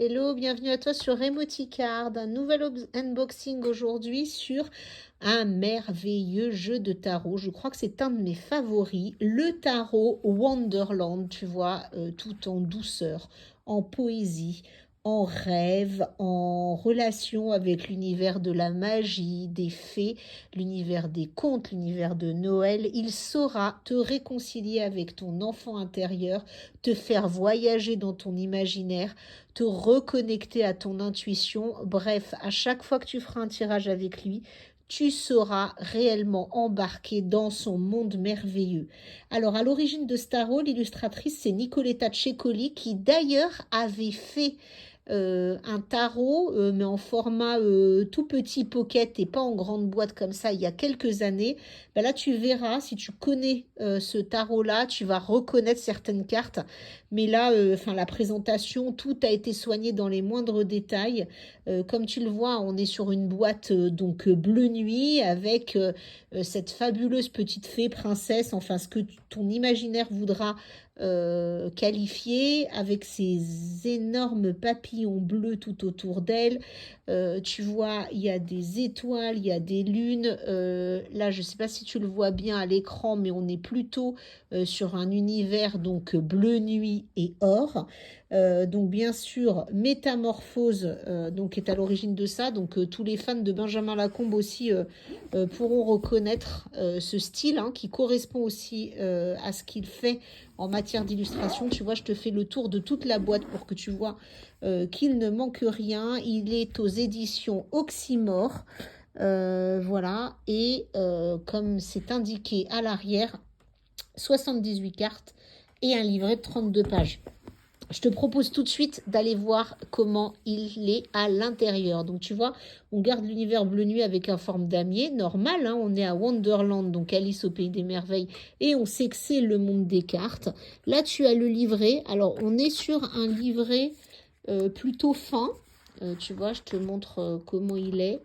Hello, bienvenue à toi sur Emoticard, un nouvel unboxing aujourd'hui sur un merveilleux jeu de tarot. Je crois que c'est un de mes favoris, le tarot Wonderland, tu vois, tout en douceur, en poésie, en rêve, en relation avec l'univers de la magie, des fées, l'univers des contes, l'univers de Noël. Il saura te réconcilier avec ton enfant intérieur, te faire voyager dans ton imaginaire, te reconnecter à ton intuition. Bref, à chaque fois que tu feras un tirage avec lui, tu seras réellement embarqué dans son monde merveilleux. Alors, à l'origine de Starro, l'illustratrice, c'est Nicoletta Cecoli, qui d'ailleurs avait fait un tarot, mais en format tout petit pocket et pas en grande boîte comme ça, il y a quelques années. Ben là, tu verras, si tu connais ce tarot-là, tu vas reconnaître certaines cartes. Mais là, la présentation, tout a été soigné dans les moindres détails. Comme tu le vois, on est sur une boîte bleu nuit avec cette fabuleuse petite fée princesse, enfin ce que ton imaginaire voudra qualifiée, avec ces énormes papillons bleus tout autour d'elle. Tu vois, il y a des étoiles, il y a des lunes. Là, je ne sais pas si tu le vois bien à l'écran, mais on est plutôt sur un univers donc bleu nuit et or. Donc bien sûr, Métamorphose donc est à l'origine de ça. Donc tous les fans de Benjamin Lacombe aussi pourront reconnaître ce style hein, qui correspond aussi à ce qu'il fait en matière d'illustration. Tu vois, je te fais le tour de toute la boîte pour que tu vois qu'il ne manque rien. Il est aux éditions Oxymore. Voilà, et comme c'est indiqué à l'arrière, 78 cartes et un livret de 32 pages. Je te propose tout de suite d'aller voir comment il est à l'intérieur. Donc tu vois, on garde l'univers bleu nuit avec un forme damier, normal, hein, on est à Wonderland, donc Alice au pays des merveilles, et on sait que c'est le monde des cartes. Là tu as le livret, alors on est sur un livret plutôt fin, tu vois, je te montre comment il est.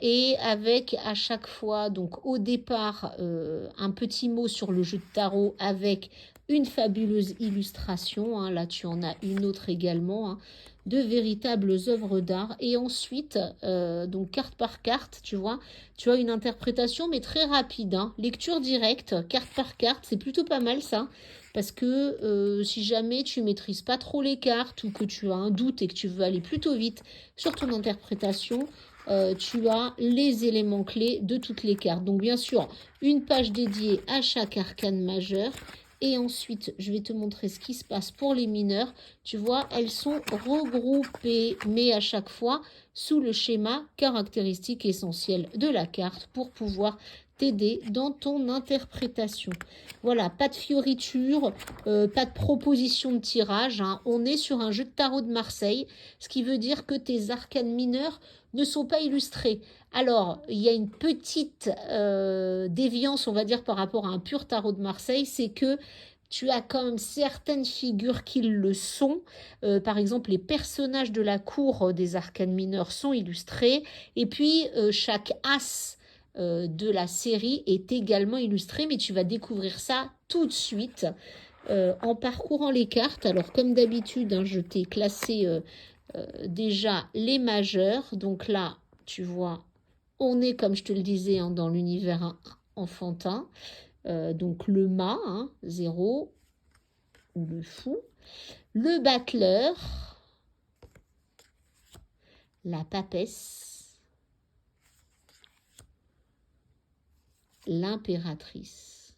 Et avec à chaque fois, donc au départ, un petit mot sur le jeu de tarot avec une fabuleuse illustration. Hein, là, tu en as une autre également. Hein, de véritables œuvres d'art. Et ensuite, donc carte par carte, tu as une interprétation, mais très rapide. Hein, lecture directe, carte par carte, c'est plutôt pas mal ça. Parce que si jamais tu maîtrises pas trop les cartes ou que tu as un doute et que tu veux aller plutôt vite sur ton interprétation, tu as les éléments clés de toutes les cartes. Donc bien sûr, une page dédiée à chaque arcane majeur. Et ensuite, je vais te montrer ce qui se passe pour les mineurs. Tu vois, elles sont regroupées, mais à chaque fois sous le schéma caractéristique essentiel de la carte pour pouvoir t'aider dans ton interprétation. Voilà, pas de fioritures, pas de proposition de tirage. Hein. On est sur un jeu de tarot de Marseille, ce qui veut dire que tes arcanes mineurs ne sont pas illustrés. Alors, il y a une petite déviance, on va dire, par rapport à un pur tarot de Marseille, c'est que tu as quand même certaines figures qui le sont. Par exemple, les personnages de la cour des arcanes mineurs sont illustrés. Et puis, chaque as de la série est également illustré, mais tu vas découvrir ça tout de suite en parcourant les cartes. Alors, comme d'habitude, hein, je t'ai classé déjà les majeurs. Donc là, tu vois, on est, comme je te le disais, hein, dans l'univers enfantin. Donc le mât, hein, 0, ou le fou. Le battleur, la papesse, l'impératrice.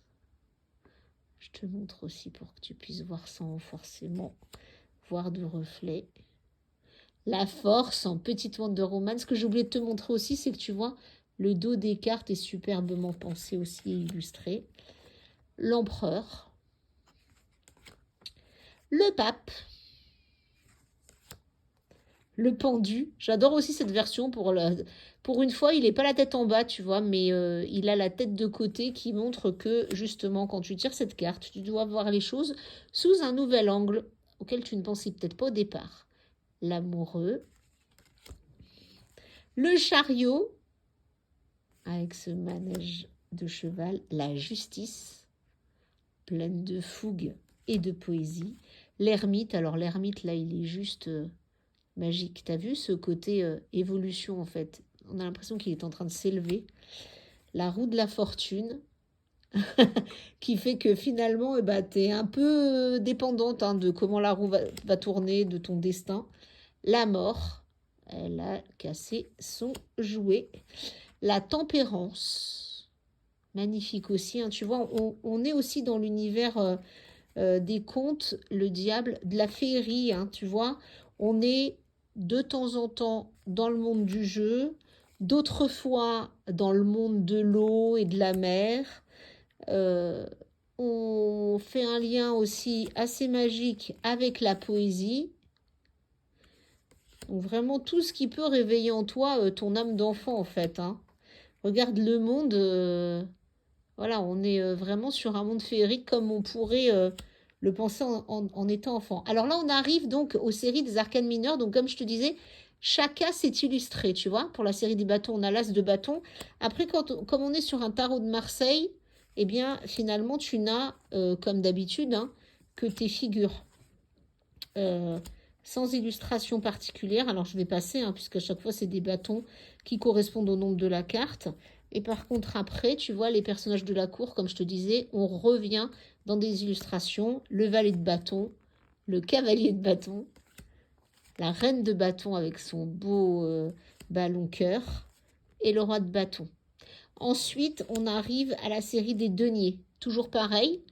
Je te montre aussi pour que tu puisses voir sans forcément voir de reflet. La force en petite Wonder Woman. Ce que j'ai oublié de te montrer aussi, c'est que tu vois, le dos des cartes est superbement pensé aussi et illustré. L'empereur. Le pape. Le pendu. J'adore aussi cette version pour une fois, il n'est pas la tête en bas, tu vois, mais il a la tête de côté qui montre que, justement, quand tu tires cette carte, tu dois voir les choses sous un nouvel angle auquel tu ne pensais peut-être pas au départ. L'amoureux. Le chariot, avec ce manège de cheval. La justice, pleine de fougue et de poésie. l'ermite. Alors l'ermite, là, il est juste magique. T'as vu ce côté évolution, en fait? On a l'impression qu'il est en train de s'élever. La roue de la fortune, qui fait que finalement, eh ben, tu es un peu dépendante hein, de comment la roue va tourner, de ton destin. La mort, elle a cassé son jouet. La tempérance, magnifique aussi. Hein, tu vois, on est aussi dans l'univers des contes, le diable, de la féerie. Hein, tu vois, on est de temps en temps dans le monde du jeu, d'autres fois dans le monde de l'eau et de la mer. On fait un lien aussi assez magique avec la poésie. Donc vraiment tout ce qui peut réveiller en toi ton âme d'enfant en fait. Hein. Regarde le monde, voilà, on est vraiment sur un monde féerique comme on pourrait le penser en étant enfant. Alors là, on arrive donc aux séries des arcanes mineurs. Donc comme je te disais, chaque as est illustré, tu vois. Pour la série des bâtons, on a l'as de bâton. Après, comme on est sur un tarot de Marseille, eh bien, finalement, tu n'as, comme d'habitude, hein, que tes figures. Sans illustration particulière. Alors, je vais passer, hein, puisque à chaque fois, c'est des bâtons qui correspondent au nombre de la carte. Et par contre, après, tu vois, les personnages de la cour, comme je te disais, on revient dans des illustrations. Le valet de bâton, le cavalier de bâton, la reine de bâton avec son beau ballon cœur et le roi de bâton. Ensuite, on arrive à la série des deniers. Toujours pareil,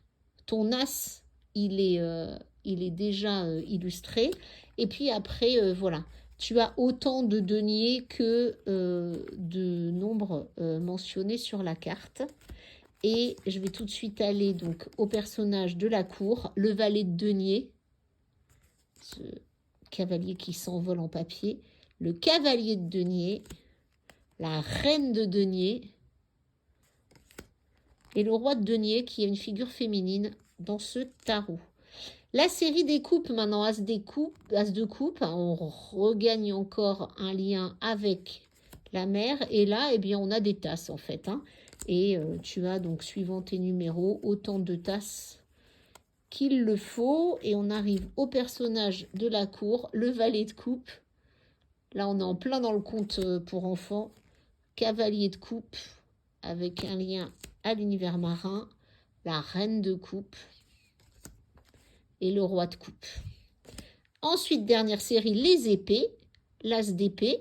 ton as, il est déjà illustré. Et puis après, voilà, tu as autant de deniers que de nombres mentionnés sur la carte. Et je vais tout de suite aller donc au personnage de la cour, le valet de denier, ce cavalier qui s'envole en papier, le cavalier de denier, la reine de denier, et le roi de denier qui est une figure féminine dans ce tarot. La série des coupes, maintenant, as de coupe, on regagne encore un lien avec la mer. Et là, eh bien, on a des tasses, en fait. Hein. Et tu as donc, suivant tes numéros, autant de tasses qu'il le faut. Et on arrive au personnage de la cour, le valet de coupe. Là, on est en plein dans le conte pour enfants. Cavalier de coupe, avec un lien à l'univers marin, la reine de coupe et le roi de coupe. Ensuite, dernière série, les épées, l'as d'épée.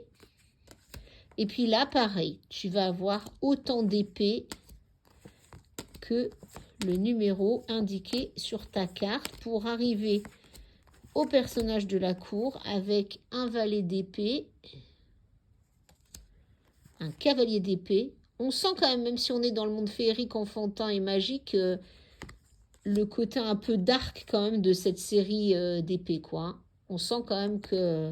Et puis là, pareil, tu vas avoir autant d'épées que le numéro indiqué sur ta carte pour arriver au personnage de la cour avec un valet d'épée, un cavalier d'épée. On sent quand même si on est dans le monde féerique, enfantin et magique, le côté un peu dark quand même de cette série d'épées, quoi. On sent quand même que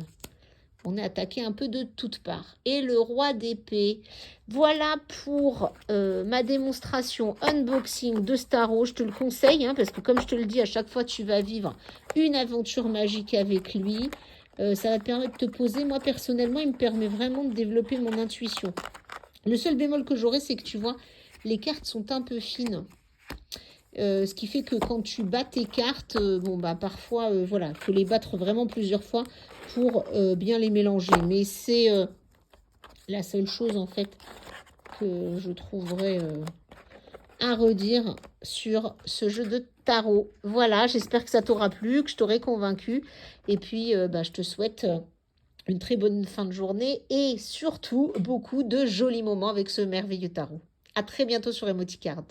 on est attaqué un peu de toutes parts. Et le roi d'épée. Voilà pour ma démonstration unboxing de Starro. Je te le conseille, hein, parce que comme je te le dis, à chaque fois, tu vas vivre une aventure magique avec lui. Ça va te permettre de te poser. Moi, personnellement, il me permet vraiment de développer mon intuition. Le seul bémol que j'aurais, c'est que tu vois, les cartes sont un peu fines. Ce qui fait que quand tu bats tes cartes, bon bah parfois, voilà, il faut les battre vraiment plusieurs fois pour bien les mélanger. Mais c'est la seule chose en fait que je trouverais à redire sur ce jeu de tarot. Voilà, j'espère que ça t'aura plu, que je t'aurai convaincu. Et puis, je te souhaite une très bonne fin de journée et surtout beaucoup de jolis moments avec ce merveilleux tarot. À très bientôt sur Emoticard.